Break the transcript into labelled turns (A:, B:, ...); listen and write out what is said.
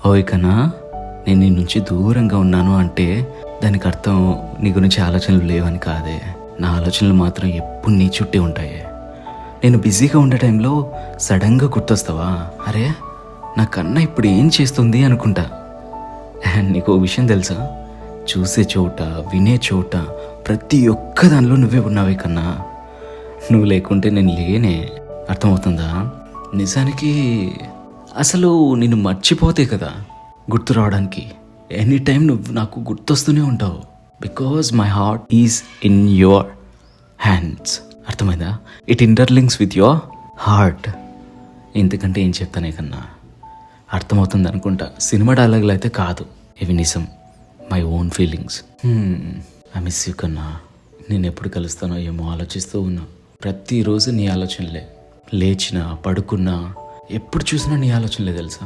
A: ఓయ్ కన్నా, నేను నీ నుంచి దూరంగా ఉన్నాను అంటే దానికి అర్థం నీ గురించి ఆలోచనలు లేవని కాదే. నా ఆలోచనలు మాత్రం ఎప్పుడు నీ చుట్టే ఉంటాయి. నేను బిజీగా ఉండే టైంలో సడన్గా గుర్తొస్తావా? అరే, నా కన్నా ఇప్పుడు ఏం చేస్తుంది అనుకుంటా. అండ్ నీకు ఓ విషయం తెలుసా? చూసే చోట, వినే చోట, ప్రతి ఒక్క దానిలో నువ్వే ఉన్నావే కన్నా. నువ్వు లేకుంటే నేను లేనే. అర్థమవుతుందా? నిజానికి అసలు నిన్ను మర్చిపోతే కదా గుర్తు రావడానికి. ఎనీ టైం నువ్వు నాకు గుర్తొస్తూనే ఉంటావు. Because my heart is in your hands. అర్థమైందా? It interlinks with your heart. ఇంతకంటే ఏం చెప్తానే కన్నా. అర్థమవుతుంది అనుకుంటా. సినిమా డైలాగులు అయితే కాదు, ఇవి నిజం. My own feelings. I miss you కన్నా. నేను ఎప్పుడు కలుస్తానో ఏమో ఆలోచిస్తూ ఉన్నా. ప్రతిరోజు నీ ఆలోచనలే. లేచినా, పడుకున్నా, ఎప్పుడు చూసినా నీ ఆలోచనలే తెలుసా.